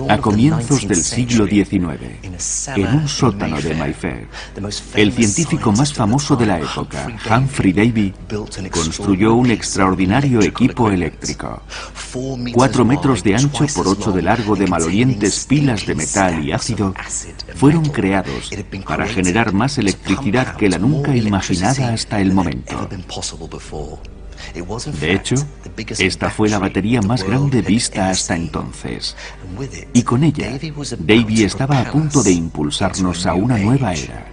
A comienzos del siglo XIX, en un sótano de Mayfair, el científico más famoso de la época, Humphrey Davy, construyó un extraordinario equipo eléctrico. 4 metros de ancho por 8 de largo de malolientes pilas de metal y ácido fueron creados para generar más electricidad que la nunca imaginada hasta el momento. De hecho, esta fue la batería más grande vista hasta entonces. Y con ella, Davy estaba a punto de impulsarnos a una nueva era.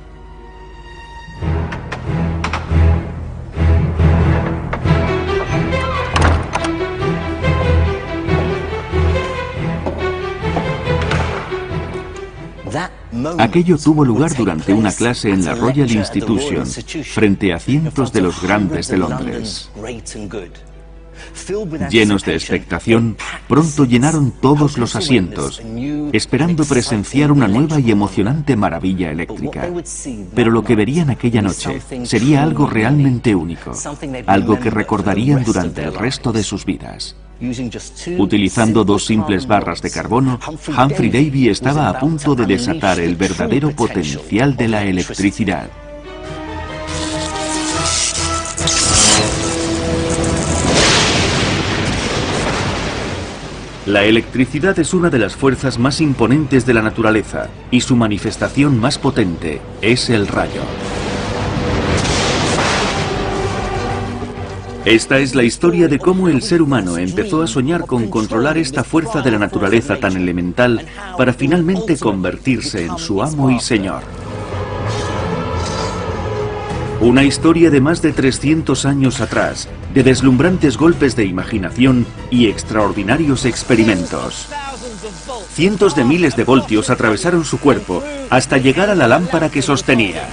Aquello tuvo lugar durante una clase en la Royal Institution, frente a cientos de los grandes de Londres. Llenos de expectación, pronto llenaron todos los asientos, esperando presenciar una nueva y emocionante maravilla eléctrica. Pero lo que verían aquella noche sería algo realmente único, algo que recordarían durante el resto de sus vidas. Utilizando 2 simples barras de carbono, Humphrey Davy estaba a punto de desatar el verdadero potencial de la electricidad. La electricidad es una de las fuerzas más imponentes de la naturaleza, y su manifestación más potente es el rayo. Esta es la historia de cómo el ser humano empezó a soñar con controlar esta fuerza de la naturaleza tan elemental para finalmente convertirse en su amo y señor. Una historia de más de 300 años atrás, de deslumbrantes golpes de imaginación y extraordinarios experimentos. Cientos de miles de voltios atravesaron su cuerpo hasta llegar a la lámpara que sostenía.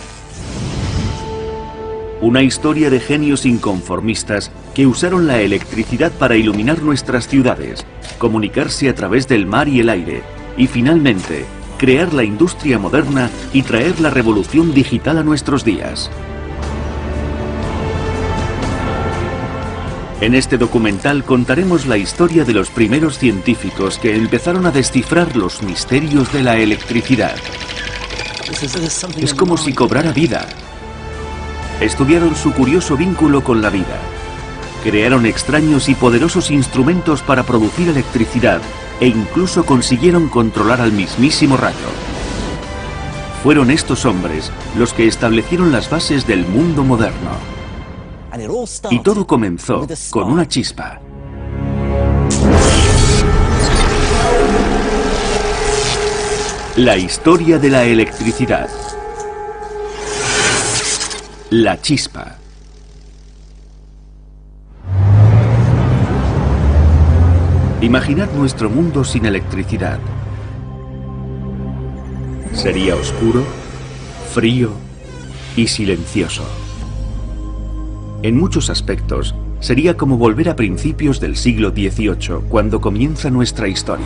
Una historia de genios inconformistas que usaron la electricidad para iluminar nuestras ciudades, comunicarse a través del mar y el aire, y finalmente, crear la industria moderna y traer la revolución digital a nuestros días. En este documental contaremos la historia de los primeros científicos que empezaron a descifrar los misterios de la electricidad. Es como si cobrara vida. Estudiaron su curioso vínculo con la vida. Crearon extraños y poderosos instrumentos para producir electricidad e incluso consiguieron controlar al mismísimo rayo. Fueron estos hombres los que establecieron las bases del mundo moderno. Y todo comenzó con una chispa. La historia de la electricidad. La chispa. Imaginad nuestro mundo sin electricidad. Sería oscuro, frío y silencioso. En muchos aspectos, sería como volver a principios del siglo XVIII, cuando comienza nuestra historia.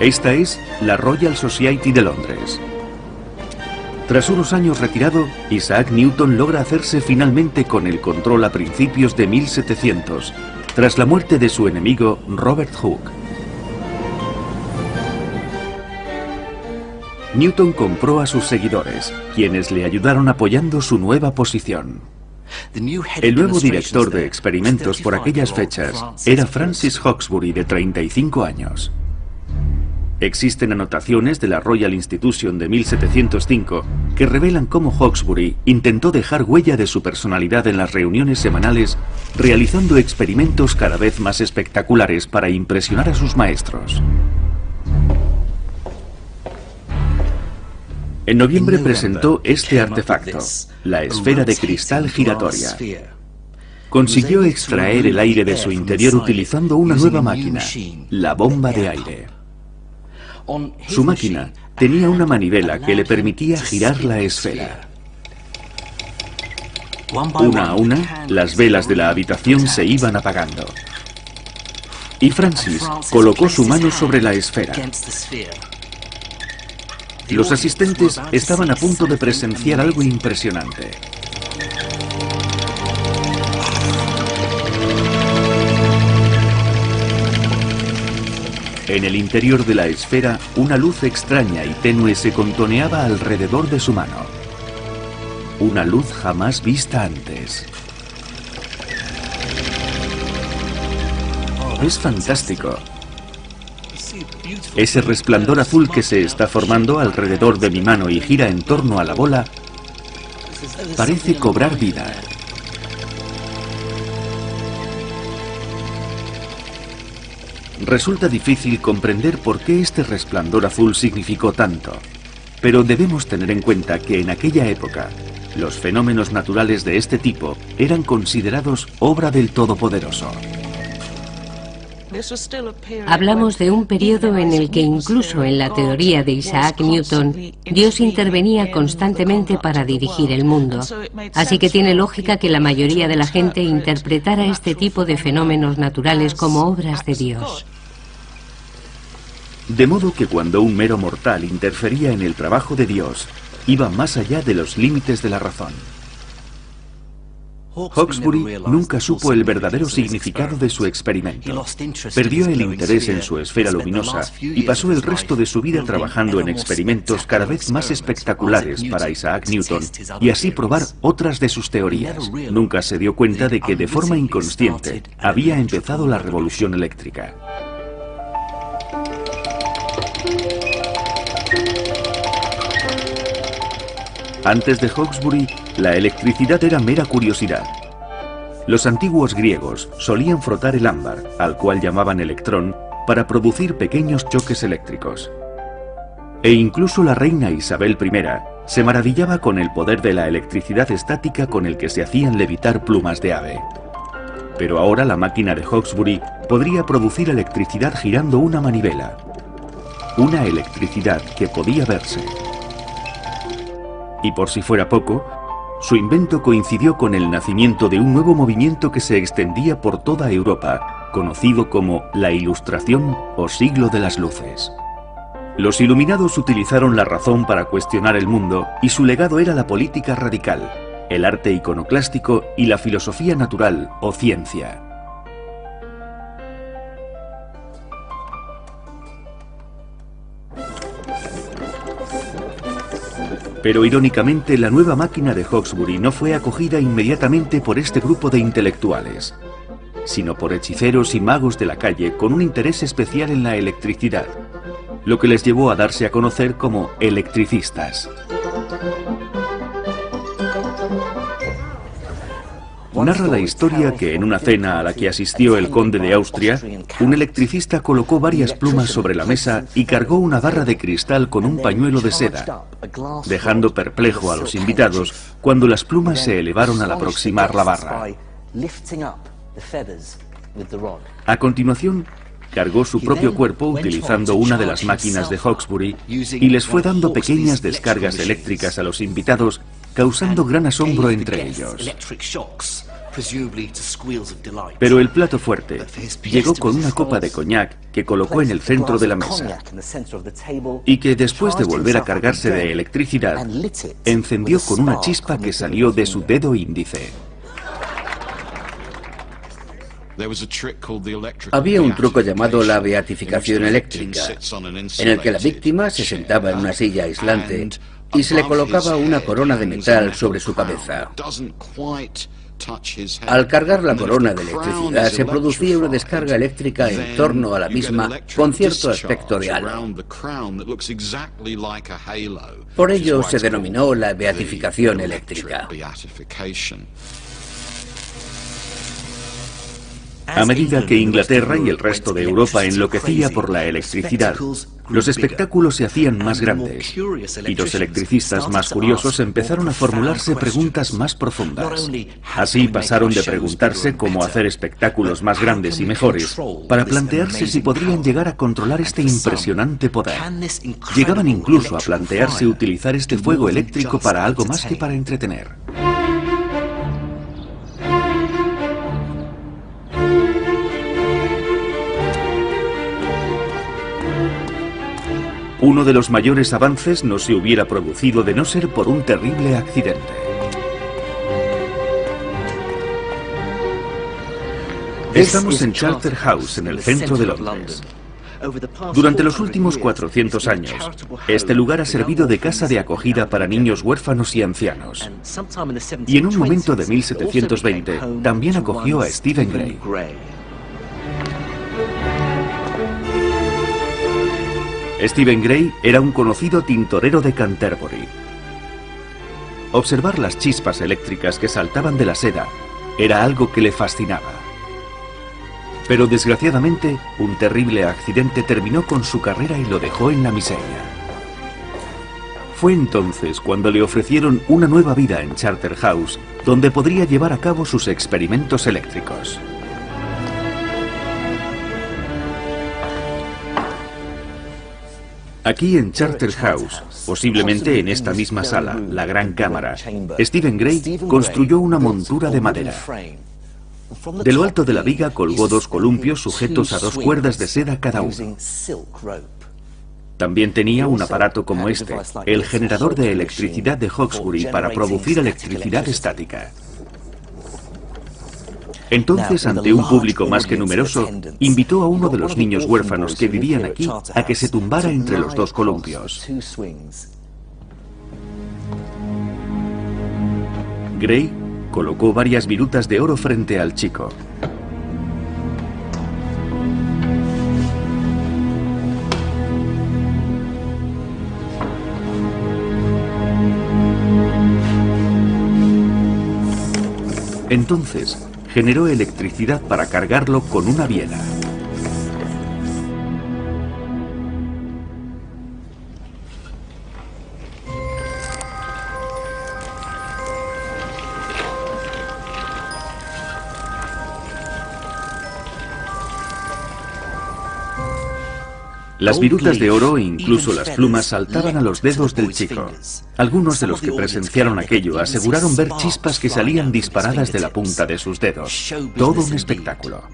Esta es la Royal Society de Londres. Tras unos años retirado, Isaac Newton logra hacerse finalmente con el control a principios de 1700, tras la muerte de su enemigo Robert Hooke. Newton compró a sus seguidores, quienes le ayudaron apoyando su nueva posición. El nuevo director de experimentos por aquellas fechas era Francis Hawkesbury, de 35 años. Existen anotaciones de la Royal Institution de 1705 que revelan cómo Hawkesbury intentó dejar huella de su personalidad en las reuniones semanales, realizando experimentos cada vez más espectaculares para impresionar a sus maestros. En noviembre presentó este artefacto, la esfera de cristal giratoria. Consiguió extraer el aire de su interior utilizando una nueva máquina, la bomba de aire. Su máquina tenía una manivela que le permitía girar la esfera. Una a una, las velas de la habitación se iban apagando. Y Francis colocó su mano sobre la esfera. Los asistentes estaban a punto de presenciar algo impresionante. En el interior de la esfera, una luz extraña y tenue se contoneaba alrededor de su mano. Una luz jamás vista antes. Es fantástico. Ese resplandor azul que se está formando alrededor de mi mano y gira en torno a la bola parece cobrar vida. Resulta difícil comprender por qué este resplandor azul significó tanto, pero debemos tener en cuenta que en aquella época los fenómenos naturales de este tipo eran considerados obra del Todopoderoso. Hablamos de un periodo en el que incluso en la teoría de Isaac Newton, Dios intervenía constantemente para dirigir el mundo. Así que tiene lógica que la mayoría de la gente interpretara este tipo de fenómenos naturales como obras de Dios. De modo que cuando un mero mortal interfería en el trabajo de Dios, iba más allá de los límites de la razón. Hawkesbury nunca supo el verdadero significado de su experimento. Perdió el interés en su esfera luminosa y pasó el resto de su vida trabajando en experimentos cada vez más espectaculares para Isaac Newton y así probar otras de sus teorías. Nunca se dio cuenta de que de forma inconsciente había empezado la revolución eléctrica. Antes de Hawkesbury, la electricidad era mera curiosidad. Los antiguos griegos solían frotar el ámbar, al cual llamaban electrón, para producir pequeños choques eléctricos. E incluso la reina Isabel I se maravillaba con el poder de la electricidad estática con el que se hacían levitar plumas de ave. Pero ahora la máquina de Hawkesbury podría producir electricidad girando una manivela. Una electricidad que podía verse. Y por si fuera poco, su invento coincidió con el nacimiento de un nuevo movimiento que se extendía por toda Europa, conocido como la Ilustración o Siglo de las Luces. Los iluminados utilizaron la razón para cuestionar el mundo y su legado era la política radical, el arte iconoclástico y la filosofía natural o ciencia. Pero irónicamente, la nueva máquina de Hawkesbury no fue acogida inmediatamente por este grupo de intelectuales, sino por hechiceros y magos de la calle con un interés especial en la electricidad, lo que les llevó a darse a conocer como electricistas. Narra la historia que en una cena a la que asistió el conde de Austria, un electricista colocó varias plumas sobre la mesa y cargó una barra de cristal con un pañuelo de seda, dejando perplejo a los invitados cuando las plumas se elevaron al aproximar la barra. A continuación, cargó su propio cuerpo utilizando una de las máquinas de Hawkesbury y les fue dando pequeñas descargas eléctricas a los invitados, causando gran asombro entre ellos. Pero el plato fuerte llegó con una copa de coñac que colocó en el centro de la mesa y que después de volver a cargarse de electricidad, encendió con una chispa que salió de su dedo índice. Había un truco llamado la beatificación eléctrica, en el que la víctima se sentaba en una silla aislante y se le colocaba una corona de metal sobre su cabeza. Al cargar la corona de electricidad se producía una descarga eléctrica en torno a la misma con cierto aspecto de halo. Por ello se denominó la beatificación eléctrica. A medida que Inglaterra y el resto de Europa enloquecía por la electricidad, los espectáculos se hacían más grandes y los electricistas más curiosos empezaron a formularse preguntas más profundas. Así pasaron de preguntarse cómo hacer espectáculos más grandes y mejores para plantearse si podrían llegar a controlar este impresionante poder. Llegaban incluso a plantearse utilizar este fuego eléctrico para algo más que para entretener. Uno de los mayores avances no se hubiera producido de no ser por un terrible accidente. Estamos en Charterhouse, en el centro de Londres. Durante los últimos 400 años, este lugar ha servido de casa de acogida para niños huérfanos y ancianos. Y en un momento de 1720 también acogió a Stephen Gray. Stephen Gray era un conocido tintorero de Canterbury. Observar las chispas eléctricas que saltaban de la seda era algo que le fascinaba. Pero desgraciadamente, un terrible accidente terminó con su carrera y lo dejó en la miseria. Fue entonces cuando le ofrecieron una nueva vida en Charterhouse, donde podría llevar a cabo sus experimentos eléctricos. Aquí en Charterhouse, posiblemente en esta misma sala, la Gran Cámara, Stephen Gray construyó una montura de madera. De lo alto de la viga colgó 2 columpios sujetos a 2 cuerdas de seda cada uno. También tenía un aparato como este, el generador de electricidad de Hawkesbury, para producir electricidad estática. Entonces, ante un público más que numeroso, invitó a uno de los niños huérfanos que vivían aquí a que se tumbara entre los 2 columpios. Gray colocó varias virutas de oro frente al chico. Entonces, generó electricidad para cargarlo con una biela. Las virutas de oro e incluso las plumas saltaban a los dedos del chico. Algunos de los que presenciaron aquello aseguraron ver chispas que salían disparadas de la punta de sus dedos. Todo un espectáculo.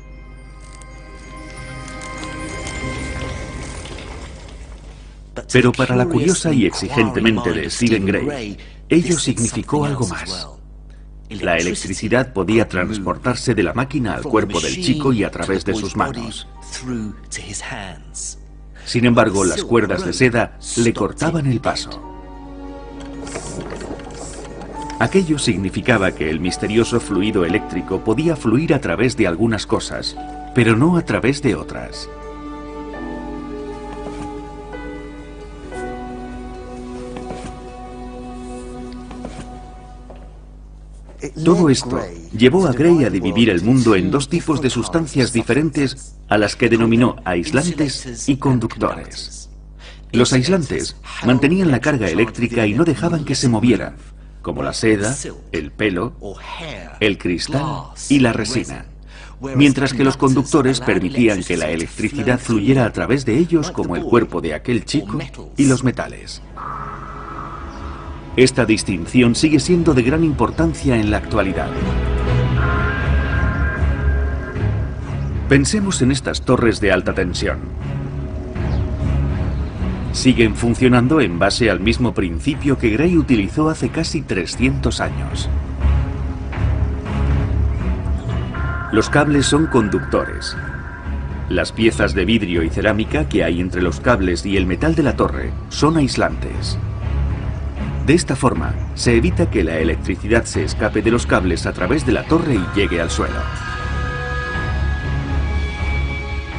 Pero para la curiosa y exigente mente de Stephen Gray, ello significó algo más. La electricidad podía transportarse de la máquina al cuerpo del chico y a través de sus manos. Sin embargo, las cuerdas de seda le cortaban el paso. Aquello significaba que el misterioso fluido eléctrico podía fluir a través de algunas cosas, pero no a través de otras. Todo esto llevó a Gray a dividir el mundo en 2 tipos de sustancias diferentes a las que denominó aislantes y conductores. Los aislantes mantenían la carga eléctrica y no dejaban que se moviera, como la seda, el pelo, el cristal y la resina, mientras que los conductores permitían que la electricidad fluyera a través de ellos, como el cuerpo de aquel chico y los metales. Esta distinción sigue siendo de gran importancia en la actualidad. Pensemos en estas torres de alta tensión. Siguen funcionando en base al mismo principio que Gray utilizó hace casi 300 años. Los cables son conductores. Las piezas de vidrio y cerámica que hay entre los cables y el metal de la torre son aislantes. De esta forma, se evita que la electricidad se escape de los cables a través de la torre y llegue al suelo.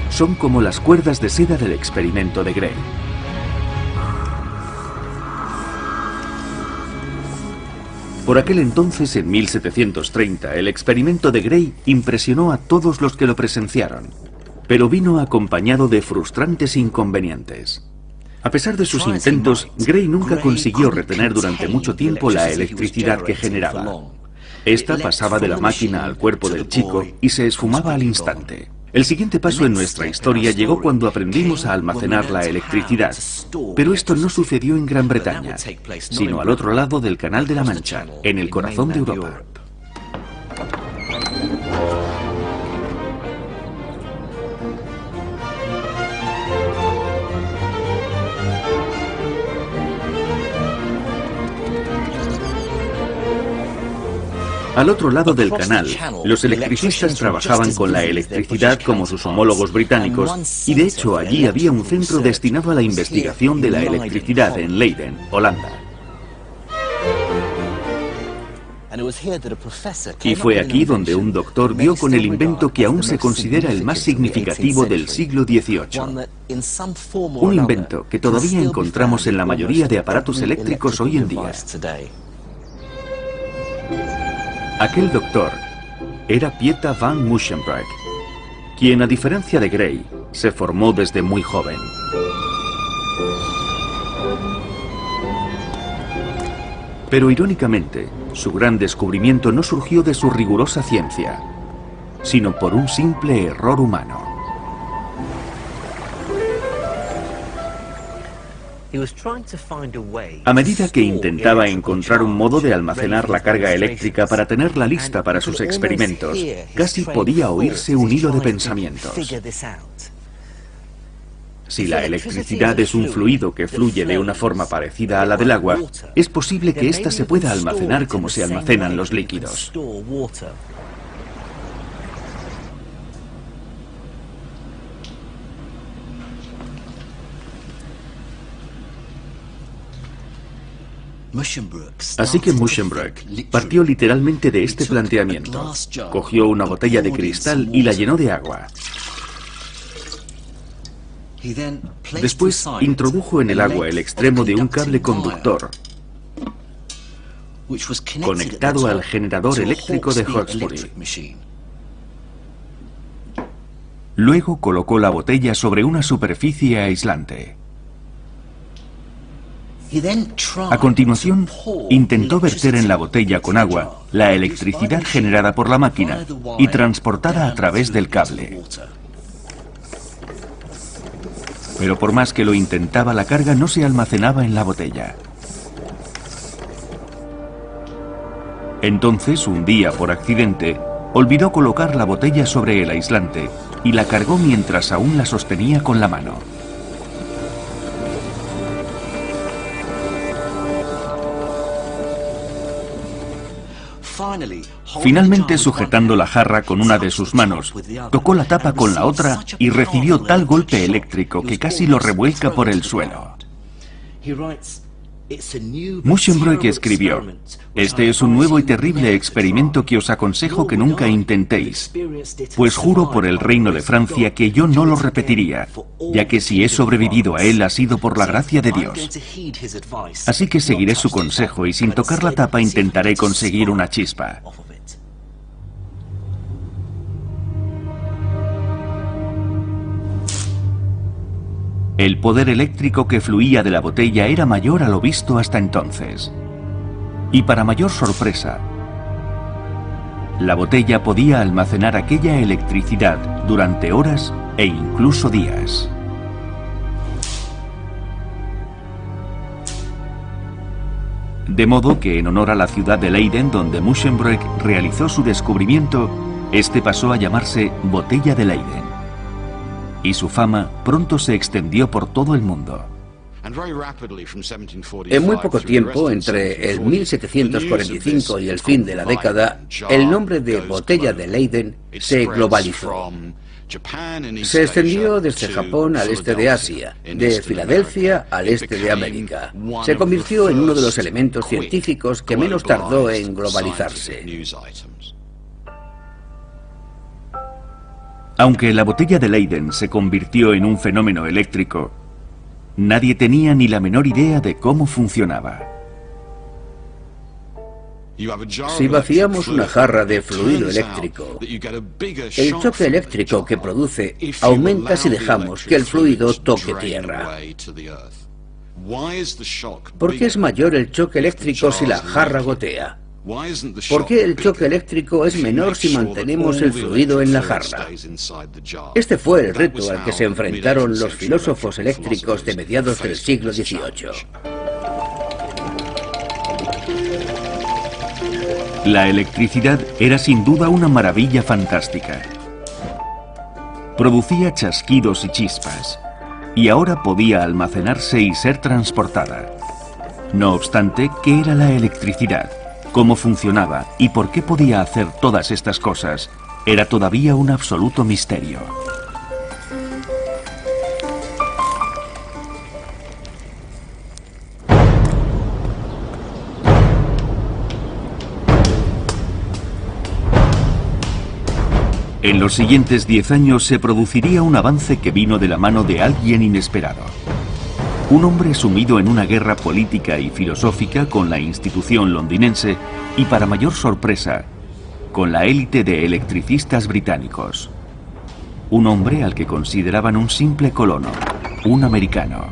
Son como las cuerdas de seda del experimento de Gray. Por aquel entonces, en 1730, el experimento de Gray impresionó a todos los que lo presenciaron, pero vino acompañado de frustrantes inconvenientes. A pesar de sus intentos, Gray nunca consiguió retener durante mucho tiempo la electricidad que generaba. Esta pasaba de la máquina al cuerpo del chico y se esfumaba al instante. El siguiente paso en nuestra historia llegó cuando aprendimos a almacenar la electricidad, pero esto no sucedió en Gran Bretaña, sino al otro lado del Canal de la Mancha, en el corazón de Europa. Al otro lado del canal, los electricistas trabajaban con la electricidad como sus homólogos británicos, y de hecho allí había un centro destinado a la investigación de la electricidad en Leiden, Holanda. Y fue aquí donde un doctor dio con el invento que aún se considera el más significativo del siglo XVIII. Un invento que todavía encontramos en la mayoría de aparatos eléctricos hoy en día. Aquel doctor era Pieter van Musschenbroek, quien, a diferencia de Gray, se formó desde muy joven. Pero irónicamente, su gran descubrimiento no surgió de su rigurosa ciencia, sino por un simple error humano. A medida que intentaba encontrar un modo de almacenar la carga eléctrica para tenerla lista para sus experimentos, casi podía oírse un hilo de pensamientos. Si la electricidad es un fluido que fluye de una forma parecida a la del agua, es posible que ésta se pueda almacenar como se almacenan los líquidos. Así que Musschenbroek partió literalmente de este planteamiento. Cogió una botella de cristal y la llenó de agua. Después introdujo en el agua el extremo de un cable conductor conectado al generador eléctrico de Hawkesbury. Luego colocó la botella sobre una superficie aislante. A continuación, intentó verter en la botella con agua la electricidad generada por la máquina y transportada a través del cable. Pero por más que lo intentaba, la carga no se almacenaba en la botella. Entonces, un día, por accidente, olvidó colocar la botella sobre el aislante y la cargó mientras aún la sostenía con la mano. Finalmente, sujetando la jarra con una de sus manos, tocó la tapa con la otra y recibió tal golpe eléctrico que casi lo revuelca por el suelo. Musschenbroek escribió: "Este es un nuevo y terrible experimento que os aconsejo que nunca intentéis, pues juro por el reino de Francia que yo no lo repetiría, ya que si he sobrevivido a él ha sido por la gracia de Dios. Así que seguiré su consejo y sin tocar la tapa intentaré conseguir una chispa". El poder eléctrico que fluía de la botella era mayor a lo visto hasta entonces. Y para mayor sorpresa, la botella podía almacenar aquella electricidad durante horas e incluso días. De modo que, en honor a la ciudad de Leiden, donde Musschenbroek realizó su descubrimiento, este pasó a llamarse Botella de Leiden. Y su fama pronto se extendió por todo el mundo. En muy poco tiempo, entre el 1745 y el fin de la década, el nombre de Botella de Leiden se globalizó. Se extendió desde Japón al este de Asia, de Filadelfia al este de América. Se convirtió en uno de los elementos científicos que menos tardó en globalizarse. Aunque la botella de Leiden se convirtió en un fenómeno eléctrico, nadie tenía ni la menor idea de cómo funcionaba. Si vaciamos una jarra de fluido eléctrico, el choque eléctrico que produce aumenta si dejamos que el fluido toque tierra. ¿Por qué es mayor el choque eléctrico si la jarra gotea? ¿Por qué el choque eléctrico es menor si mantenemos el fluido en la jarra? Este fue el reto al que se enfrentaron los filósofos eléctricos de mediados del siglo XVIII. La electricidad era sin duda una maravilla fantástica. Producía chasquidos y chispas, y ahora podía almacenarse y ser transportada. No obstante, ¿qué era la electricidad? Cómo funcionaba y por qué podía hacer todas estas cosas era todavía un absoluto misterio. En los siguientes 10 años se produciría un avance que vino de la mano de alguien inesperado. Un hombre sumido en una guerra política y filosófica con la institución londinense y, para mayor sorpresa, con la élite de electricistas británicos. Un hombre al que consideraban un simple colono, un americano.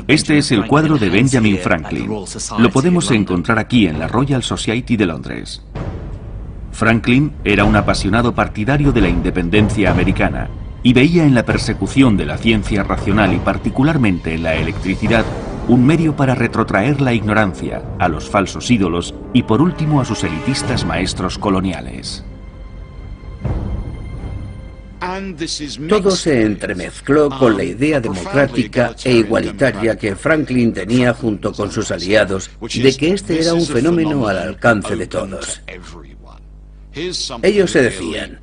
Este es el cuadro de Benjamin Franklin. Lo podemos encontrar aquí en la Royal Society de Londres. Franklin era un apasionado partidario de la independencia americana y veía en la persecución de la ciencia racional y particularmente en la electricidad un medio para retrotraer la ignorancia, a los falsos ídolos y por último a sus elitistas maestros coloniales. Todo se entremezcló con la idea democrática e igualitaria que Franklin tenía junto con sus aliados de que este era un fenómeno al alcance de todos. Ellos se decían,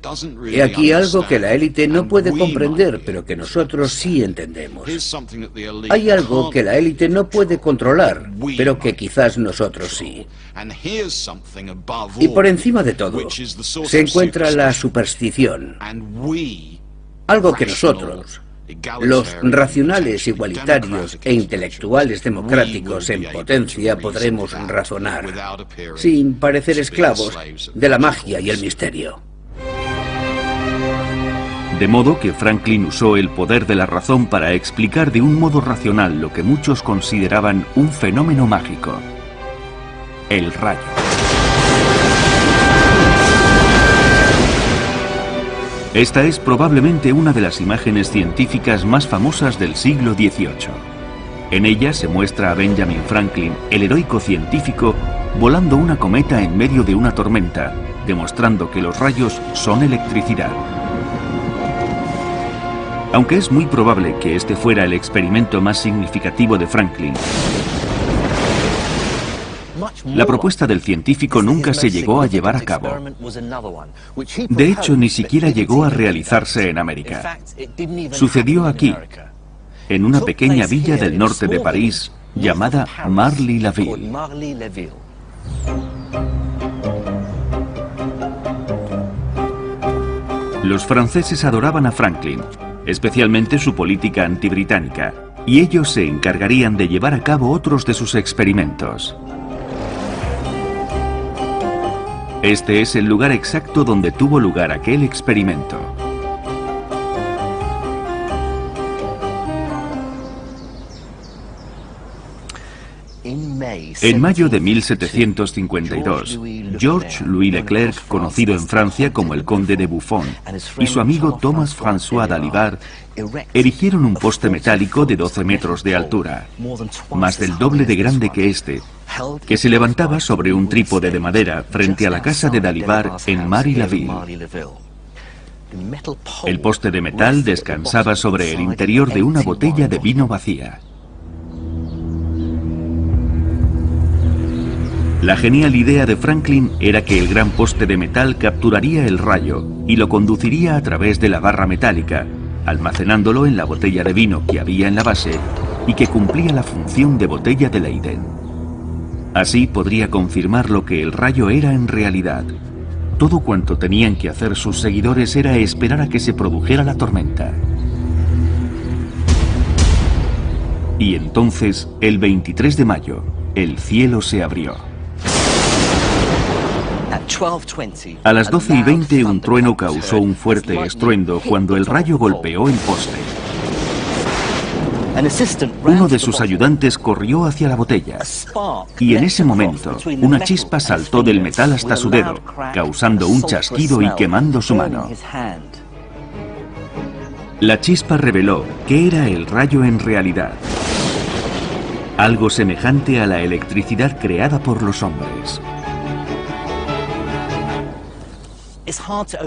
he aquí algo que la élite no puede comprender, pero que nosotros sí entendemos. Hay algo que la élite no puede controlar, pero que quizás nosotros sí. Y por encima de todo, se encuentra la superstición, algo que nosotros, los racionales, igualitarios e intelectuales democráticos en potencia, podremos razonar, sin parecer esclavos de la magia y el misterio. De modo que Franklin usó el poder de la razón para explicar de un modo racional lo que muchos consideraban un fenómeno mágico: el rayo. Esta es probablemente una de las imágenes científicas más famosas del siglo XVIII. En ella se muestra a Benjamin Franklin, el heroico científico, volando una cometa en medio de una tormenta, demostrando que los rayos son electricidad. Aunque es muy probable que este fuera el experimento más significativo de Franklin, la propuesta del científico nunca se llegó a llevar a cabo. De hecho, ni siquiera llegó a realizarse en América. Sucedió aquí, en una pequeña villa del norte de París llamada Marly-la-Ville. Los franceses adoraban a Franklin, especialmente su política antibritánica, y ellos se encargarían de llevar a cabo otros de sus experimentos. Este es el lugar exacto donde tuvo lugar aquel experimento. En mayo de 1752, Georges Louis Leclerc, conocido en Francia como el Conde de Buffon, y su amigo Thomas François d'Alivar erigieron un poste metálico de 12 metros de altura, más del doble de grande que este, que se levantaba sobre un trípode de madera frente a la casa de d'Alivar en Marly-la-Ville. El poste de metal descansaba sobre el interior de una botella de vino vacía. La genial idea de Franklin era que el gran poste de metal capturaría el rayo y lo conduciría a través de la barra metálica, almacenándolo en la botella de vino que había en la base y que cumplía la función de botella de Leyden. Así podría confirmar lo que el rayo era en realidad. Todo cuanto tenían que hacer sus seguidores era esperar a que se produjera la tormenta. Y entonces, el 23 de mayo, el cielo se abrió. A las 12:20 un trueno causó un fuerte estruendo cuando el rayo golpeó el poste. Uno de sus ayudantes corrió hacia la botella y en ese momento una chispa saltó del metal hasta su dedo, causando un chasquido y quemando su mano. La chispa reveló que era el rayo en realidad, algo semejante a la electricidad creada por los hombres.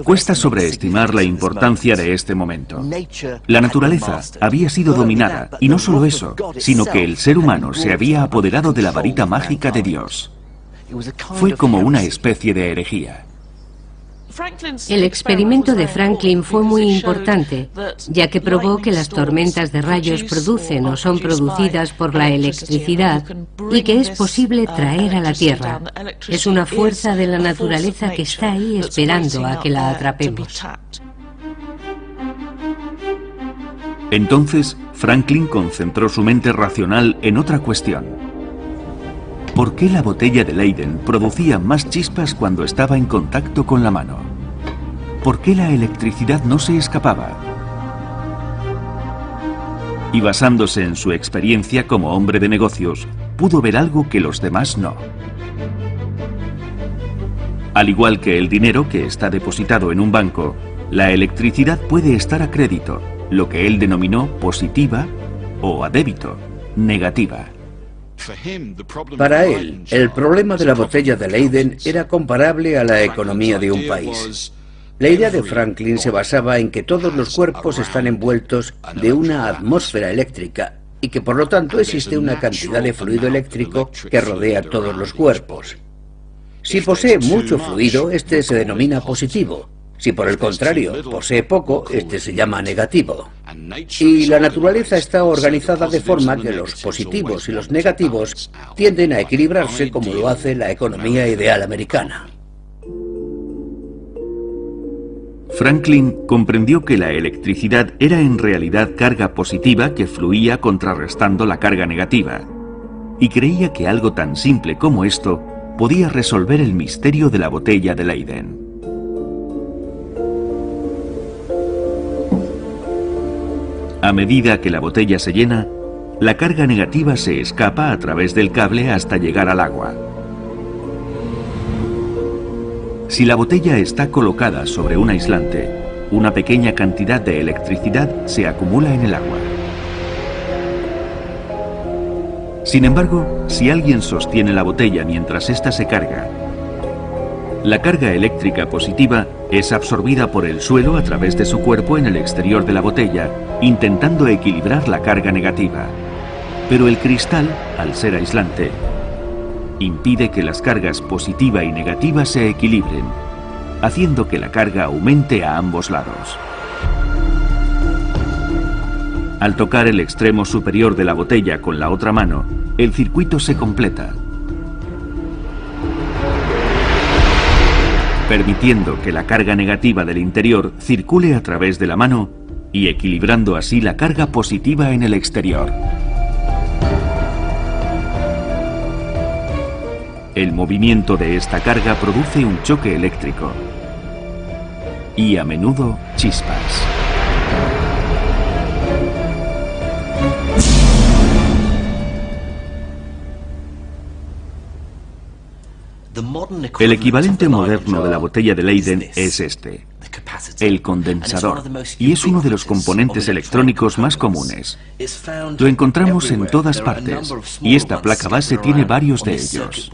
Cuesta sobreestimar la importancia de este momento. La naturaleza había sido dominada, y no solo eso, sino que el ser humano se había apoderado de la varita mágica de Dios. Fue como una especie de herejía. El experimento de Franklin fue muy importante, ya que probó que las tormentas de rayos producen o son producidas por la electricidad y que es posible traer a la Tierra. Es una fuerza de la naturaleza que está ahí esperando a que la atrapemos. Entonces, Franklin concentró su mente racional en otra cuestión. ¿Por qué la botella de Leyden producía más chispas cuando estaba en contacto con la mano? ¿Por qué la electricidad no se escapaba? Y basándose en su experiencia como hombre de negocios, pudo ver algo que los demás no. Al igual que el dinero que está depositado en un banco, la electricidad puede estar a crédito, lo que él denominó positiva, o a débito, negativa. Para él, el problema de la botella de Leyden era comparable a la economía de un país. La idea de Franklin se basaba en que todos los cuerpos están envueltos de una atmósfera eléctrica y que por lo tanto existe una cantidad de fluido eléctrico que rodea todos los cuerpos. Si posee mucho fluido, este se denomina positivo. Si por el contrario posee poco, este se llama negativo. Y la naturaleza está organizada de forma que los positivos y los negativos tienden a equilibrarse como lo hace la economía ideal americana. Franklin comprendió que la electricidad era en realidad carga positiva que fluía contrarrestando la carga negativa, y creía que algo tan simple como esto podía resolver el misterio de la botella de Leyden. A medida que la botella se llena, la carga negativa se escapa a través del cable hasta llegar al agua. Si la botella está colocada sobre un aislante, una pequeña cantidad de electricidad se acumula en el agua. Sin embargo, si alguien sostiene la botella mientras ésta se carga, la carga eléctrica positiva es absorbida por el suelo a través de su cuerpo en el exterior de la botella, intentando equilibrar la carga negativa. Pero el cristal, al ser aislante, impide que las cargas positiva y negativa se equilibren, haciendo que la carga aumente a ambos lados. Al tocar el extremo superior de la botella con la otra mano, el circuito se completa, permitiendo que la carga negativa del interior circule a través de la mano y equilibrando así la carga positiva en el exterior. El movimiento de esta carga produce un choque eléctrico y a menudo chispas. El equivalente moderno de la botella de Leyden es este, el condensador, y es uno de los componentes electrónicos más comunes. Lo encontramos en todas partes, y esta placa base tiene varios de ellos.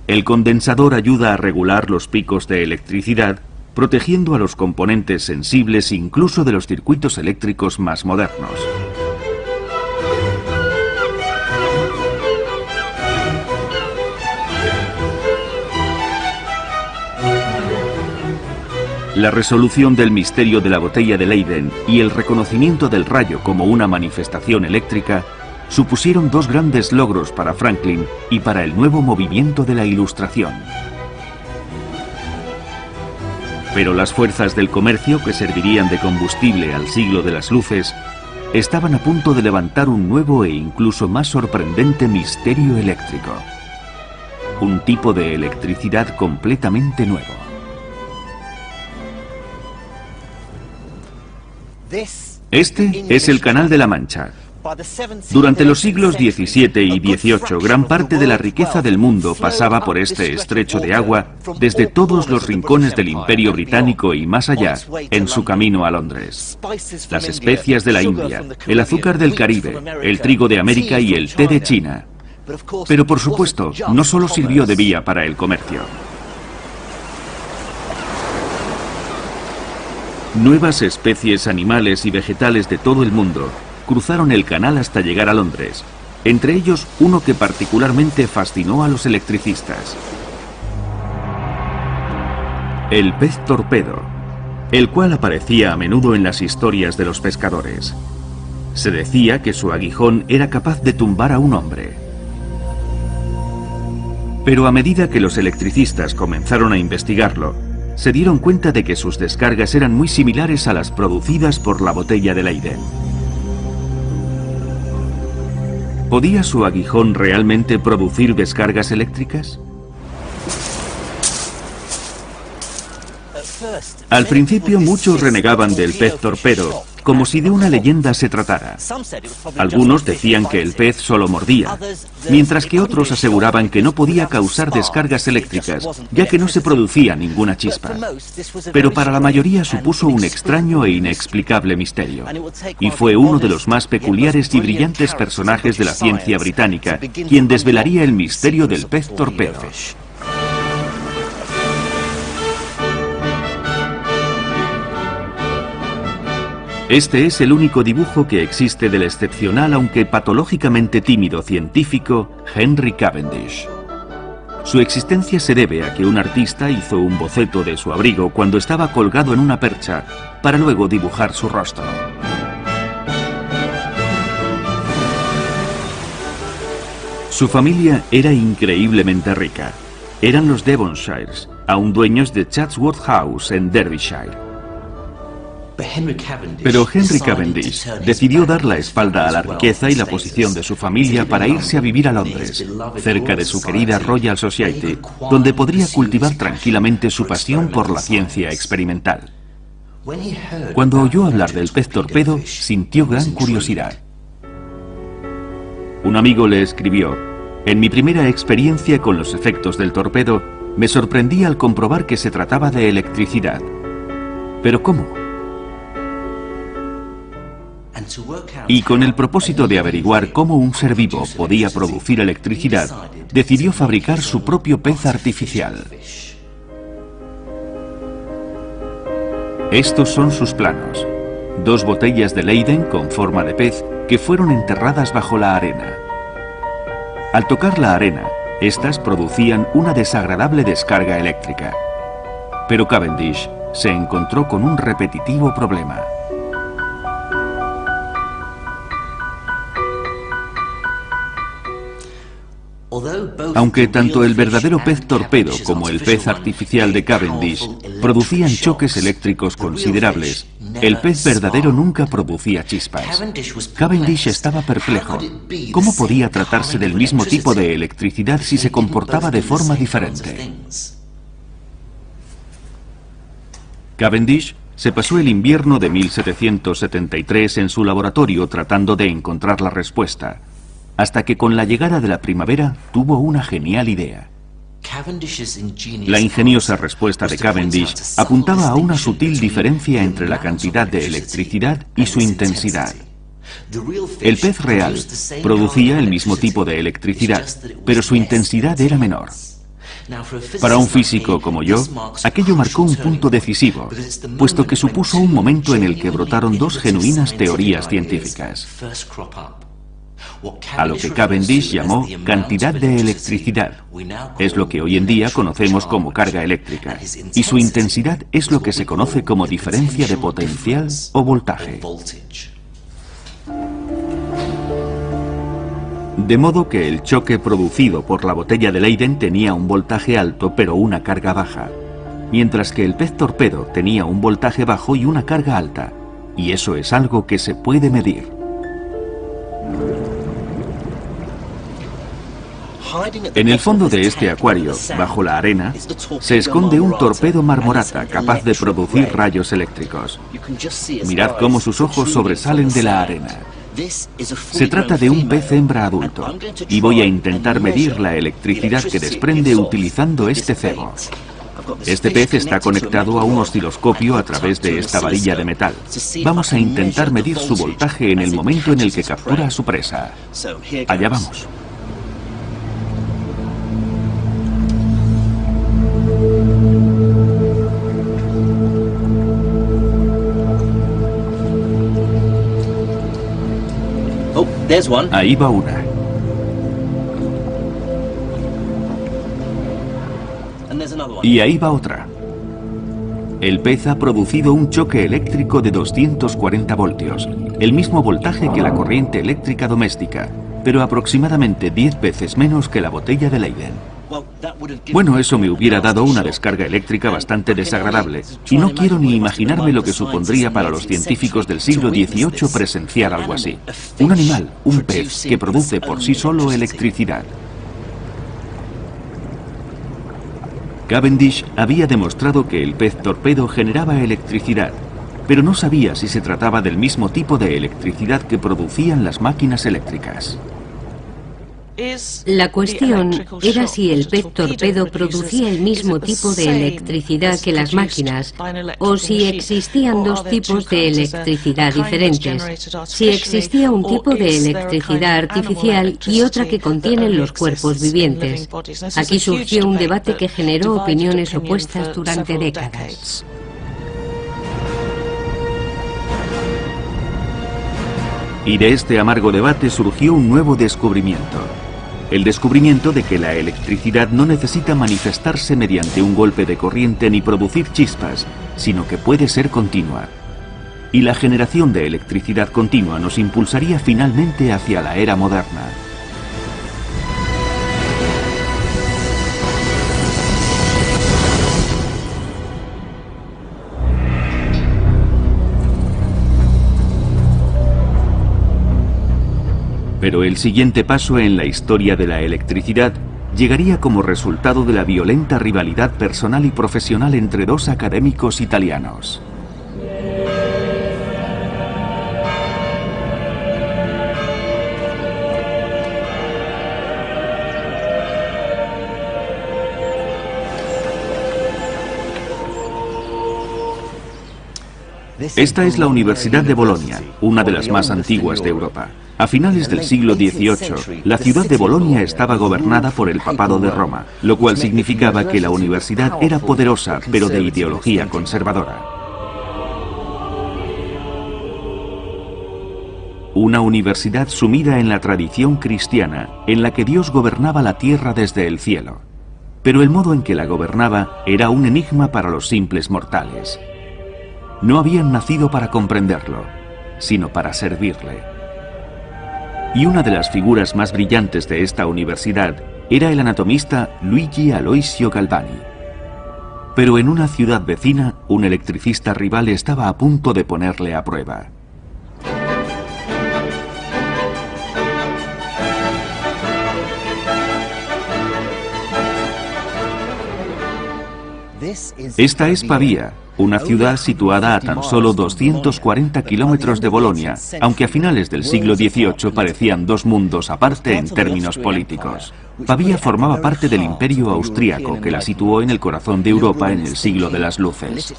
El condensador ayuda a regular los picos de electricidad, protegiendo a los componentes sensibles incluso de los circuitos eléctricos más modernos. La resolución del misterio de la botella de Leyden y el reconocimiento del rayo como una manifestación eléctrica supusieron dos grandes logros para Franklin y para el nuevo movimiento de la Ilustración. Pero las fuerzas del comercio que servirían de combustible al siglo de las luces estaban a punto de levantar un nuevo e incluso más sorprendente misterio eléctrico. Un tipo de electricidad completamente nuevo. Este es el Canal de la Mancha. Durante los siglos XVII y XVIII, gran parte de la riqueza del mundo pasaba por este estrecho de agua desde todos los rincones del Imperio Británico y más allá, en su camino a Londres. Las especias de la India, el azúcar del Caribe, el trigo de América y el té de China. Pero por supuesto, no solo sirvió de vía para el comercio. Nuevas especies animales y vegetales de todo el mundo cruzaron el canal hasta llegar a Londres, entre ellos uno que particularmente fascinó a los electricistas. El pez torpedo, el cual aparecía a menudo en las historias de los pescadores. Se decía que su aguijón era capaz de tumbar a un hombre. Pero a medida que los electricistas comenzaron a investigarlo, se dieron cuenta de que sus descargas eran muy similares a las producidas por la botella de Leyden. ¿Podía su aguijón realmente producir descargas eléctricas? Al principio muchos renegaban del pez torpedo, como si de una leyenda se tratara. Algunos decían que el pez solo mordía, mientras que otros aseguraban que no podía causar descargas eléctricas, ya que no se producía ninguna chispa. Pero para la mayoría supuso un extraño e inexplicable misterio, y fue uno de los más peculiares y brillantes personajes de la ciencia británica quien desvelaría el misterio del pez torpedo. Este es el único dibujo que existe del excepcional, aunque patológicamente tímido científico Henry Cavendish. Su existencia se debe a que un artista hizo un boceto de su abrigo cuando estaba colgado en una percha, para luego dibujar su rostro. Su familia era increíblemente rica. Eran los Devonshires, aún dueños de Chatsworth House en Derbyshire. Pero Henry Cavendish decidió dar la espalda a la riqueza y la posición de su familia para irse a vivir a Londres, cerca de su querida Royal Society, donde podría cultivar tranquilamente su pasión por la ciencia experimental. Cuando oyó hablar del pez torpedo, sintió gran curiosidad. Un amigo le escribió: "En mi primera experiencia con los efectos del torpedo, me sorprendí al comprobar que se trataba de electricidad. ¿Pero cómo?". Y con el propósito de averiguar cómo un ser vivo podía producir electricidad, decidió fabricar su propio pez artificial. Estos son sus planos: 2 botellas de Leyden con forma de pez que fueron enterradas bajo la arena. Al tocar la arena, estas producían una desagradable descarga eléctrica. Pero Cavendish se encontró con un repetitivo problema. Aunque tanto el verdadero pez torpedo como el pez artificial de Cavendish producían choques eléctricos considerables, el pez verdadero nunca producía chispas. Cavendish estaba perplejo. ¿Cómo podía tratarse del mismo tipo de electricidad si se comportaba de forma diferente? Cavendish se pasó el invierno de 1773 en su laboratorio tratando de encontrar la respuesta, hasta que con la llegada de la primavera tuvo una genial idea. La ingeniosa respuesta de Cavendish apuntaba a una sutil diferencia entre la cantidad de electricidad y su intensidad. El pez real producía el mismo tipo de electricidad, pero su intensidad era menor. Para un físico como yo, aquello marcó un punto decisivo, puesto que supuso un momento en el que brotaron 2 genuinas teorías científicas. A lo que Cavendish llamó cantidad de electricidad, es lo que hoy en día conocemos como carga eléctrica, y su intensidad es lo que se conoce como diferencia de potencial o voltaje. De modo que el choque producido por la botella de Leyden tenía un voltaje alto pero una carga baja, mientras que el pez torpedo tenía un voltaje bajo y una carga alta, y eso es algo que se puede medir. En el fondo de este acuario, bajo la arena, se esconde un torpedo marmorata capaz de producir rayos eléctricos. Mirad cómo sus ojos sobresalen de la arena. Se trata de un pez hembra adulto, y voy a intentar medir la electricidad que desprende utilizando este cebo. Este pez está conectado a un osciloscopio a través de esta varilla de metal. Vamos a intentar medir su voltaje en el momento en el que captura a su presa. Allá vamos. Ahí va una. Y ahí va otra. El pez ha producido un choque eléctrico de 240 voltios, el mismo voltaje que la corriente eléctrica doméstica, pero aproximadamente 10 veces menos que la botella de Leyden. Bueno, eso me hubiera dado una descarga eléctrica bastante desagradable, y no quiero ni imaginarme lo que supondría para los científicos del siglo XVIII presenciar algo así. Un animal, un pez, que produce por sí solo electricidad. Cavendish había demostrado que el pez torpedo generaba electricidad, pero no sabía si se trataba del mismo tipo de electricidad que producían las máquinas eléctricas. La cuestión era si el pez torpedo producía el mismo tipo de electricidad que las máquinas, o si existían dos tipos de electricidad diferentes, si existía un tipo de electricidad artificial y otra que contienen los cuerpos vivientes. Aquí surgió un debate que generó opiniones opuestas durante décadas. Y de este amargo debate surgió un nuevo descubrimiento. El descubrimiento de que la electricidad no necesita manifestarse mediante un golpe de corriente ni producir chispas, sino que puede ser continua. Y la generación de electricidad continua nos impulsaría finalmente hacia la era moderna. Pero el siguiente paso en la historia de la electricidad llegaría como resultado de la violenta rivalidad personal y profesional entre dos académicos italianos. Esta es la Universidad de Bolonia, una de las más antiguas de Europa. A finales del siglo XVIII, la ciudad de Bolonia estaba gobernada por el Papado de Roma, lo cual significaba que la universidad era poderosa, pero de ideología conservadora. Una universidad sumida en la tradición cristiana, en la que Dios gobernaba la tierra desde el cielo. Pero el modo en que la gobernaba era un enigma para los simples mortales. No habían nacido para comprenderlo, sino para servirle. Y una de las figuras más brillantes de esta universidad era el anatomista Luigi Aloisio Galvani. Pero en una ciudad vecina, un electricista rival estaba a punto de ponerle a prueba. Esta es Pavía, una ciudad situada a tan solo 240 kilómetros de Bolonia, aunque a finales del siglo XVIII parecían dos mundos aparte en términos políticos. Pavía formaba parte del Imperio Austríaco, que la situó en el corazón de Europa en el siglo de las luces.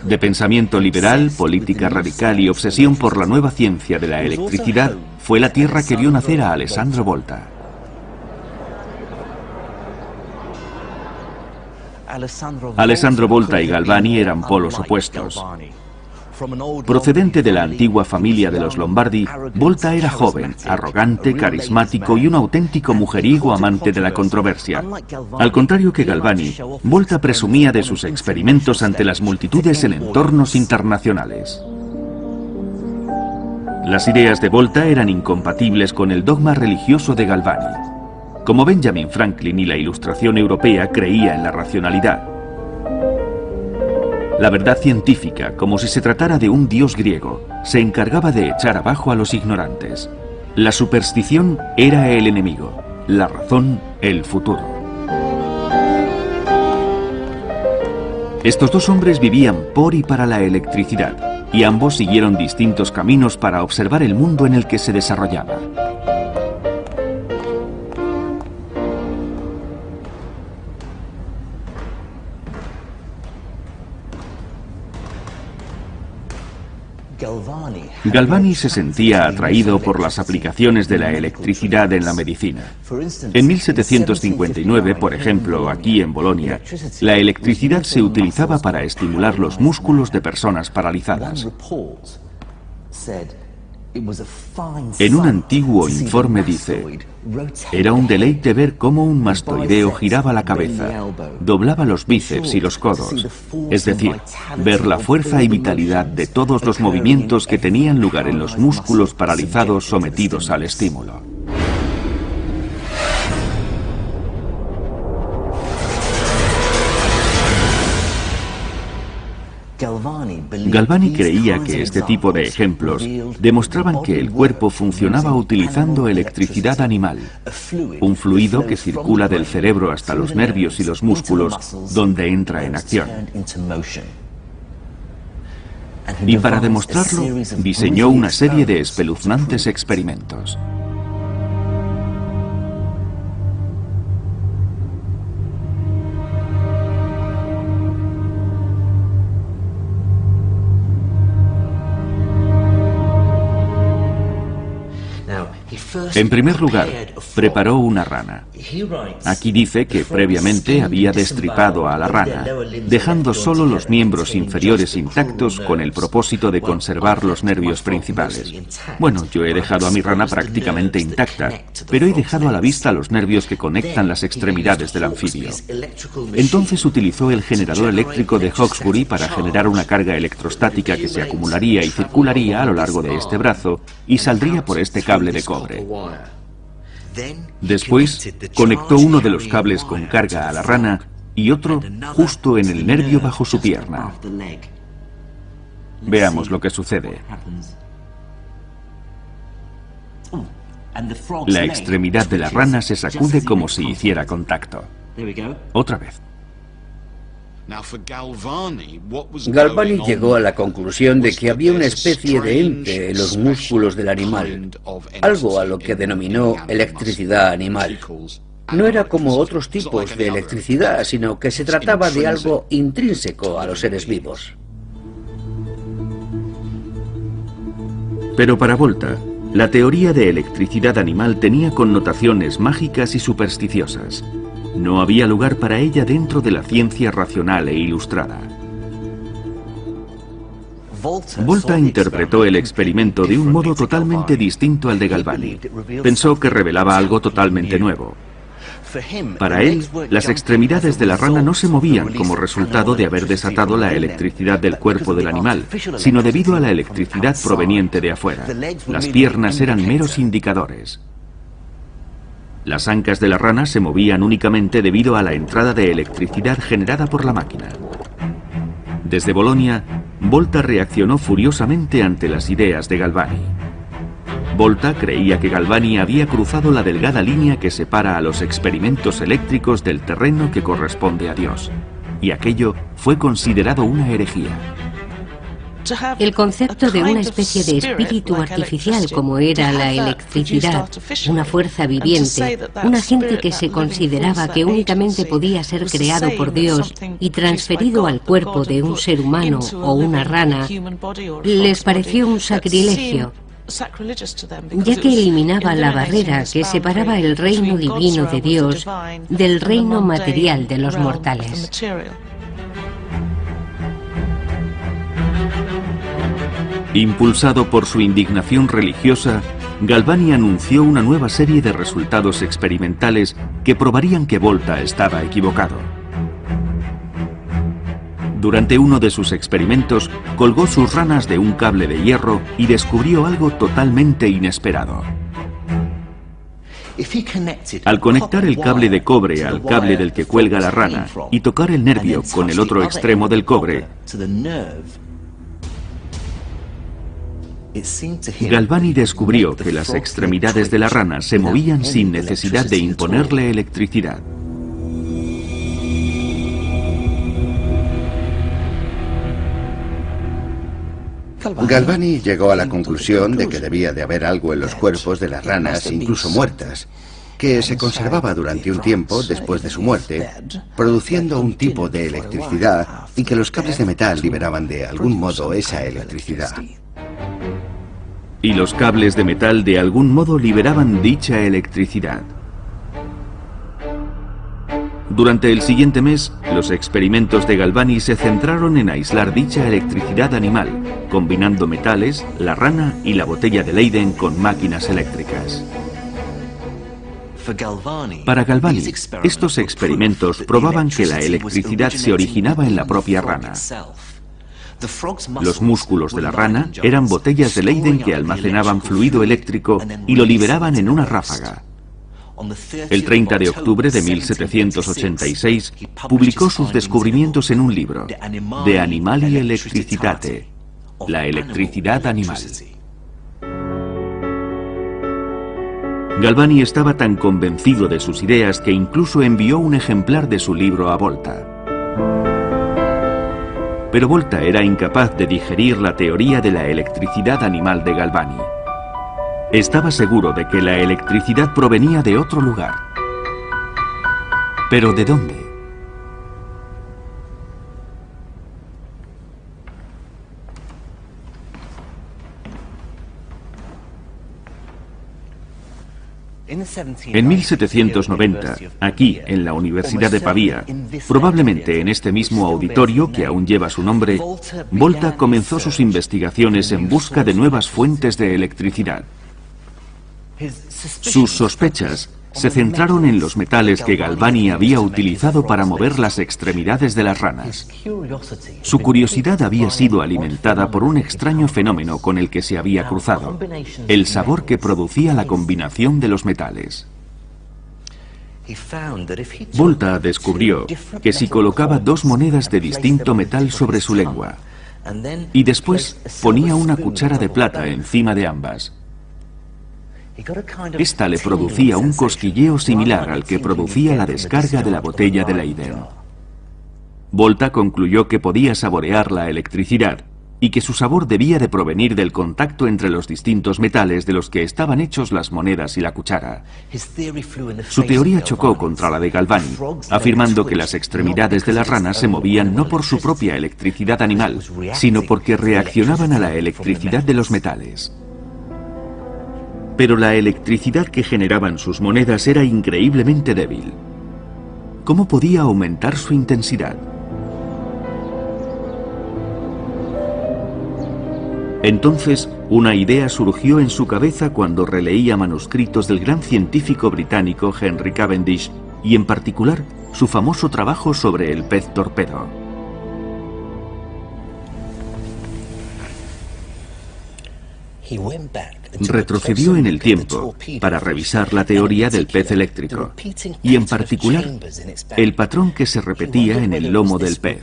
De pensamiento liberal, política radical y obsesión por la nueva ciencia de la electricidad, fue la tierra que vio nacer a Alessandro Volta. Alessandro Volta y Galvani eran polos opuestos. Procedente de la antigua familia de los Lombardi, Volta era joven, arrogante, carismático y un auténtico mujeriego amante de la controversia. Al contrario que Galvani, Volta presumía de sus experimentos ante las multitudes en entornos internacionales. Las ideas de Volta eran incompatibles con el dogma religioso de Galvani. Como Benjamin Franklin y la Ilustración europea, creía en la racionalidad. La verdad científica, como si se tratara de un dios griego, se encargaba de echar abajo a los ignorantes. La superstición era el enemigo, la razón el futuro. Estos dos hombres vivían por y para la electricidad, y ambos siguieron distintos caminos para observar el mundo en el que se desarrollaba. Galvani se sentía atraído por las aplicaciones de la electricidad en la medicina. En 1759, por ejemplo, aquí en Bolonia, la electricidad se utilizaba para estimular los músculos de personas paralizadas. En un antiguo informe dice: era un deleite ver cómo un mastoideo giraba la cabeza, doblaba los bíceps y los codos, es decir, ver la fuerza y vitalidad de todos los movimientos que tenían lugar en los músculos paralizados sometidos al estímulo. Galvani creía que este tipo de ejemplos demostraban que el cuerpo funcionaba utilizando electricidad animal, un fluido que circula del cerebro hasta los nervios y los músculos, donde entra en acción. Y para demostrarlo, diseñó una serie de espeluznantes experimentos. En primer lugar, preparó una rana. Aquí dice que previamente había destripado a la rana, dejando solo los miembros inferiores intactos con el propósito de conservar los nervios principales. Bueno, yo he dejado a mi rana prácticamente intacta, pero he dejado a la vista los nervios que conectan las extremidades del anfibio. Entonces utilizó el generador eléctrico de Hawkesbury para generar una carga electrostática que se acumularía y circularía a lo largo de este brazo y saldría por este cable de cobre. Después, conectó uno de los cables con carga a la rana y otro justo en el nervio bajo su pierna. Veamos lo que sucede. La extremidad de la rana se sacude como si hiciera contacto. Otra vez. Galvani llegó a la conclusión de que había una especie de ente en los músculos del animal, algo a lo que denominó electricidad animal. No era como otros tipos de electricidad, sino que se trataba de algo intrínseco a los seres vivos. Pero para Volta, la teoría de electricidad animal tenía connotaciones mágicas y supersticiosas. No había lugar para ella dentro de la ciencia racional e ilustrada. Volta interpretó el experimento de un modo totalmente distinto al de Galvani. Pensó que revelaba algo totalmente nuevo. Para él, las extremidades de la rana no se movían como resultado de haber desatado la electricidad del cuerpo del animal, sino debido a la electricidad proveniente de afuera. Las piernas eran meros indicadores. Las ancas de la rana se movían únicamente debido a la entrada de electricidad generada por la máquina. Desde Bolonia, Volta reaccionó furiosamente ante las ideas de Galvani. Volta creía que Galvani había cruzado la delgada línea que separa a los experimentos eléctricos del terreno que corresponde a Dios, y aquello fue considerado una herejía. El concepto de una especie de espíritu artificial como era la electricidad, una fuerza viviente, un agente que se consideraba que únicamente podía ser creado por Dios y transferido al cuerpo de un ser humano o una rana, les pareció un sacrilegio, ya que eliminaba la barrera que separaba el reino divino de Dios del reino material de los mortales. Impulsado por su indignación religiosa, Galvani anunció una nueva serie de resultados experimentales que probarían que Volta estaba equivocado. Durante uno de sus experimentos, colgó sus ranas de un cable de hierro y descubrió algo totalmente inesperado. Al conectar el cable de cobre al cable del que cuelga la rana y tocar el nervio con el otro extremo del cobre, Galvani descubrió que las extremidades de la rana se movían sin necesidad de imponerle electricidad. Galvani llegó a la conclusión de que debía de haber algo en los cuerpos de las ranas, incluso muertas, que se conservaba durante un tiempo después de su muerte, produciendo un tipo de electricidad y que los cables de metal liberaban de algún modo esa electricidad. Y los cables de metal de algún modo liberaban dicha electricidad. Durante el siguiente mes, los experimentos de Galvani se centraron en aislar dicha electricidad animal, combinando metales, la rana y la botella de Leyden con máquinas eléctricas. Para Galvani, estos experimentos probaban que la electricidad se originaba en la propia rana. Los músculos de la rana eran botellas de Leyden que almacenaban fluido eléctrico y lo liberaban en una ráfaga. El 30 de octubre de 1786 publicó sus descubrimientos en un libro, De Animali Electricitate, la electricidad animal. Galvani estaba tan convencido de sus ideas que incluso envió un ejemplar de su libro a Volta. Pero Volta era incapaz de digerir la teoría de la electricidad animal de Galvani. Estaba seguro de que la electricidad provenía de otro lugar. ¿Pero de dónde? En 1790, aquí, en la Universidad de Pavía, probablemente en este mismo auditorio que aún lleva su nombre, Volta comenzó sus investigaciones en busca de nuevas fuentes de electricidad. Sus sospechas se centraron en los metales que Galvani había utilizado para mover las extremidades de las ranas. Su curiosidad había sido alimentada por un extraño fenómeno con el que se había cruzado, el sabor que producía la combinación de los metales. Volta descubrió que si colocaba dos monedas de distinto metal sobre su lengua y después ponía una cuchara de plata encima de ambas, esta le producía un cosquilleo similar al que producía la descarga de la botella de Leyden. Volta concluyó que podía saborear la electricidad y que su sabor debía de provenir del contacto entre los distintos metales de los que estaban hechos las monedas y la cuchara. Su teoría chocó contra la de Galvani, afirmando que las extremidades de las ranas se movían no por su propia electricidad animal, sino porque reaccionaban a la electricidad de los metales. Pero la electricidad que generaban sus monedas era increíblemente débil. ¿Cómo podía aumentar su intensidad? Entonces, una idea surgió en su cabeza cuando releía manuscritos del gran científico británico Henry Cavendish y, en particular, su famoso trabajo sobre el pez torpedo. Retrocedió en el tiempo para revisar la teoría del pez eléctrico y, en particular, el patrón que se repetía en el lomo del pez,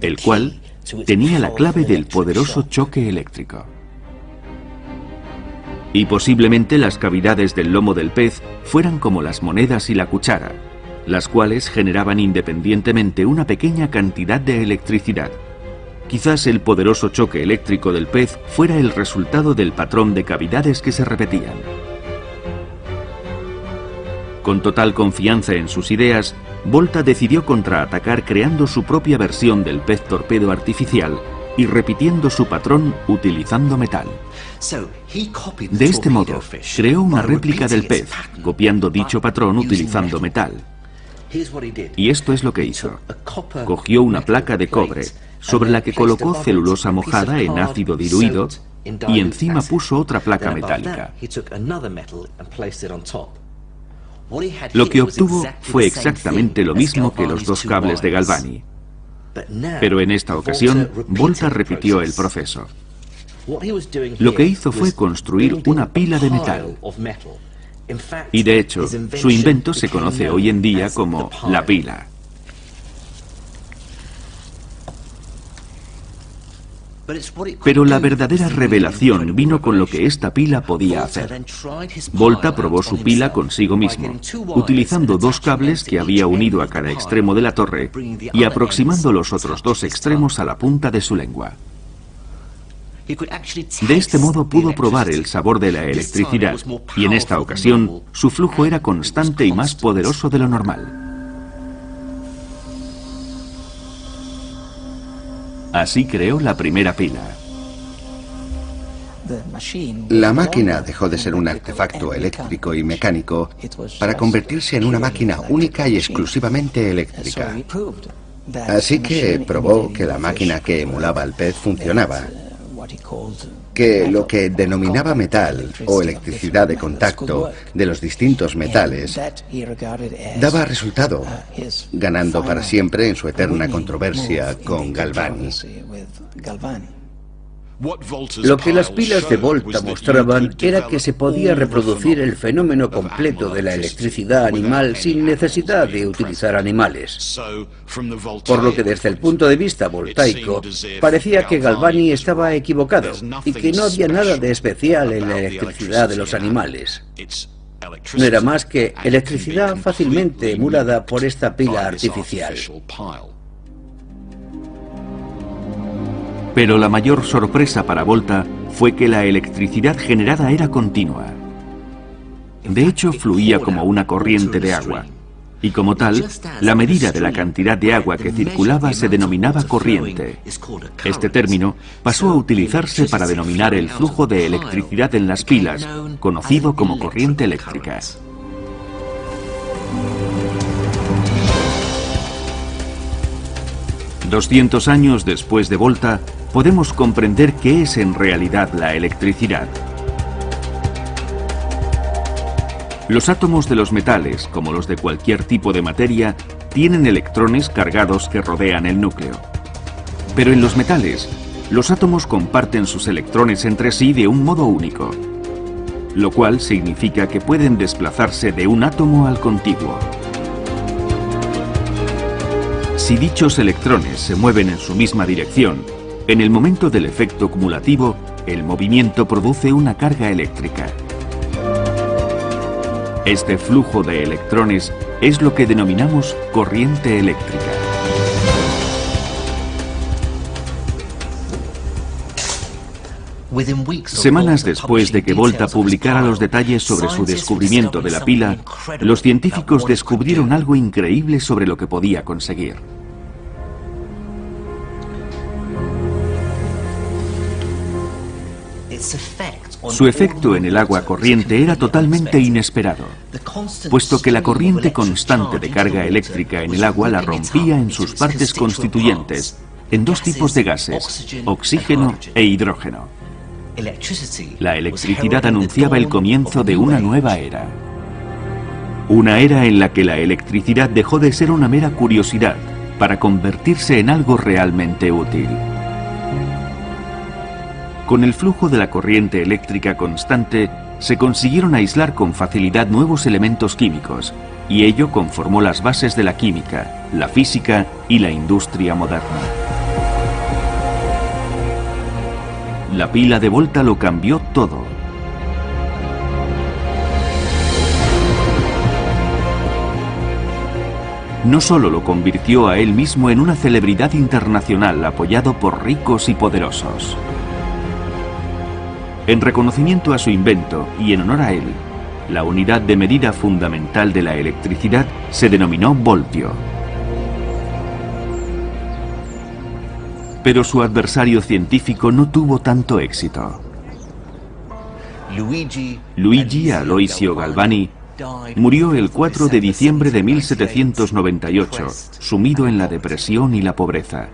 el cual tenía la clave del poderoso choque eléctrico. Y posiblemente las cavidades del lomo del pez fueran como las monedas y la cuchara, las cuales generaban independientemente una pequeña cantidad de electricidad. Quizás el poderoso choque eléctrico del pez fuera el resultado del patrón de cavidades que se repetían. Con total confianza en sus ideas, Volta decidió contraatacar creando su propia versión del pez torpedo artificial y repitiendo su patrón utilizando metal. De este modo, creó una réplica del pez, copiando dicho patrón utilizando metal. Y esto es lo que hizo. Cogió una placa de cobre, sobre la que colocó celulosa mojada en ácido diluido, y encima puso otra placa metálica. Lo que obtuvo fue exactamente lo mismo que los dos cables de Galvani. Pero en esta ocasión, Volta repitió el proceso. Lo que hizo fue construir una pila de metal. Y de hecho, su invento se conoce hoy en día como la pila. Pero la verdadera revelación vino con lo que esta pila podía hacer. Volta probó su pila consigo mismo, utilizando dos cables que había unido a cada extremo de la torre y aproximando los otros dos extremos a la punta de su lengua. De este modo pudo probar el sabor de la electricidad, y en esta ocasión su flujo era constante y más poderoso de lo normal. Así creó la primera pila. La máquina dejó de ser un artefacto eléctrico y mecánico para convertirse en una máquina única y exclusivamente eléctrica. Así que probó que la máquina que emulaba al pez funcionaba, que lo que denominaba metal o electricidad de contacto de los distintos metales daba resultado, ganando para siempre en su eterna controversia con Galvani. Lo que las pilas de Volta mostraban era que se podía reproducir el fenómeno completo de la electricidad animal sin necesidad de utilizar animales. Por lo que desde el punto de vista voltaico, parecía que Galvani estaba equivocado y que no había nada de especial en la electricidad de los animales. No era más que electricidad fácilmente emulada por esta pila artificial. Pero la mayor sorpresa para Volta fue que la electricidad generada era continua. De hecho, fluía como una corriente de agua. Y como tal, la medida de la cantidad de agua que circulaba se denominaba corriente. Este término pasó a utilizarse para denominar el flujo de electricidad en las pilas, conocido como corriente eléctrica. $200 años después de Volta, podemos comprender qué es en realidad la electricidad. Los átomos de los metales, como los de cualquier tipo de materia, tienen electrones cargados que rodean el núcleo. Pero en los metales, los átomos comparten sus electrones entre sí de un modo único, lo cual significa que pueden desplazarse de un átomo al contiguo. Si dichos electrones se mueven en su misma dirección, en el momento del efecto cumulativo, el movimiento produce una carga eléctrica. Este flujo de electrones es lo que denominamos corriente eléctrica. Semanas después de que Volta publicara los detalles sobre su descubrimiento de la pila, los científicos descubrieron algo increíble sobre lo que podía conseguir. Su efecto en el agua corriente era totalmente inesperado, puesto que la corriente constante de carga eléctrica en el agua la rompía en sus partes constituyentes, en dos tipos de gases, oxígeno e hidrógeno. La electricidad anunciaba el comienzo de una nueva era. Una era en la que la electricidad dejó de ser una mera curiosidad para convertirse en algo realmente útil. Con el flujo de la corriente eléctrica constante, se consiguieron aislar con facilidad nuevos elementos químicos, y ello conformó las bases de la química, la física y la industria moderna. La pila de Volta lo cambió todo. No solo lo convirtió a él mismo en una celebridad internacional apoyado por ricos y poderosos. En reconocimiento a su invento y en honor a él, la unidad de medida fundamental de la electricidad se denominó voltio. Pero su adversario científico no tuvo tanto éxito. Luigi Aloisio Galvani murió el 4 de diciembre de 1798, sumido en la depresión y la pobreza.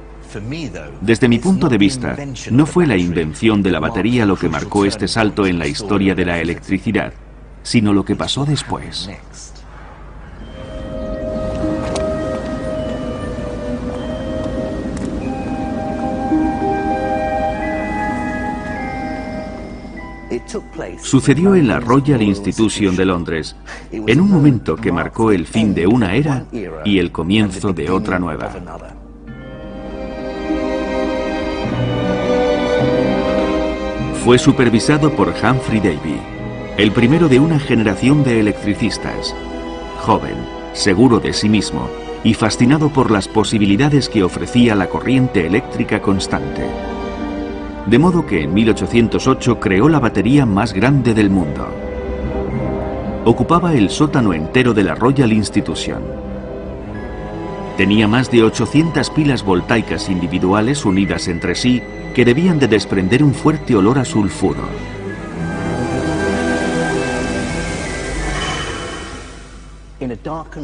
Desde mi punto de vista, no fue la invención de la batería lo que marcó este salto en la historia de la electricidad, sino lo que pasó después. Sucedió en la Royal Institution de Londres, en un momento que marcó el fin de una era y el comienzo de otra nueva. Fue supervisado por Humphrey Davy, el primero de una generación de electricistas. Joven, seguro de sí mismo y fascinado por las posibilidades que ofrecía la corriente eléctrica constante. De modo que en 1808 creó la batería más grande del mundo. Ocupaba el sótano entero de la Royal Institution. Tenía más de 800 pilas voltaicas individuales unidas entre sí que debían de desprender un fuerte olor a sulfuro.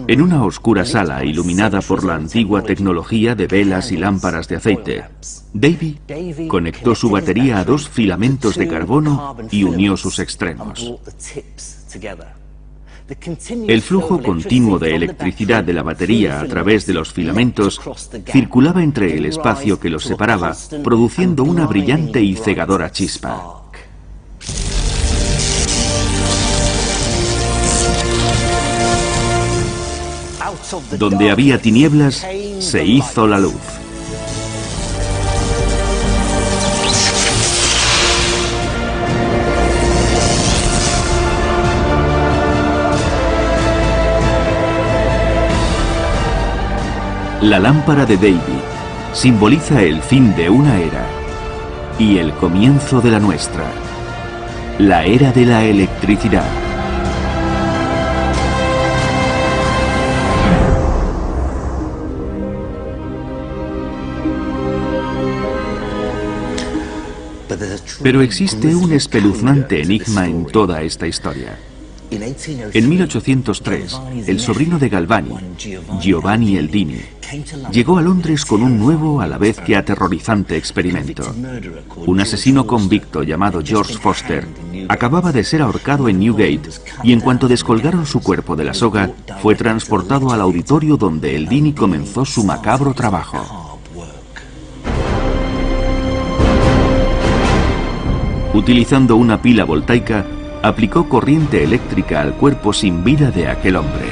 En una oscura sala iluminada por la antigua tecnología de velas y lámparas de aceite, Davy conectó su batería a 2 filamentos de carbono y unió sus extremos. El flujo continuo de electricidad de la batería a través de los filamentos circulaba entre el espacio que los separaba, produciendo una brillante y cegadora chispa. Donde había tinieblas, se hizo la luz. La lámpara de Davy simboliza el fin de una era y el comienzo de la nuestra, la era de la electricidad. Pero existe un espeluznante enigma en toda esta historia. En 1803, el sobrino de Galvani, Giovanni Eldini, llegó a Londres con un nuevo a la vez que aterrorizante experimento. Un asesino convicto llamado George Foster acababa de ser ahorcado en Newgate y en cuanto descolgaron su cuerpo de la soga, fue transportado al auditorio donde Eldini comenzó su macabro trabajo. Utilizando una pila voltaica, aplicó corriente eléctrica al cuerpo sin vida de aquel hombre.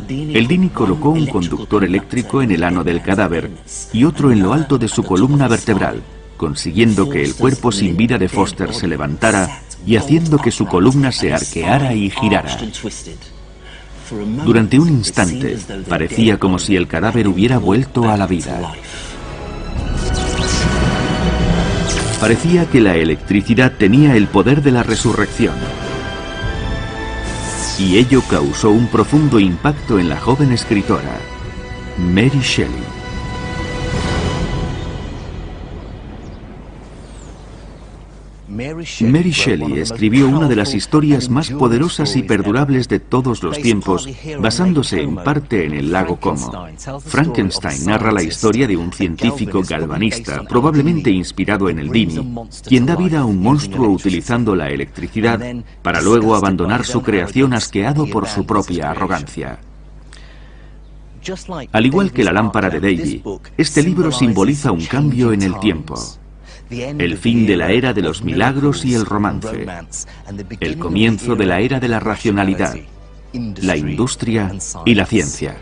Eldini colocó un conductor eléctrico en el ano del cadáver y otro en lo alto de su columna vertebral, consiguiendo que el cuerpo sin vida de Foster se levantara y haciendo que su columna se arqueara y girara. Durante un instante, parecía como si el cadáver hubiera vuelto a la vida. Parecía que la electricidad tenía el poder de la resurrección. Y ello causó un profundo impacto en la joven escritora, Mary Shelley. Mary Shelley escribió una de las historias más poderosas y perdurables de todos los tiempos, basándose en parte en el lago Como. Frankenstein narra la historia de un científico galvanista, probablemente inspirado en Eldini, quien da vida a un monstruo utilizando la electricidad para luego abandonar su creación asqueado por su propia arrogancia. Al igual que la lámpara de Davy, este libro simboliza un cambio en el tiempo. El fin de la era de los milagros y el romance. El comienzo de la era de la racionalidad, la industria y la ciencia.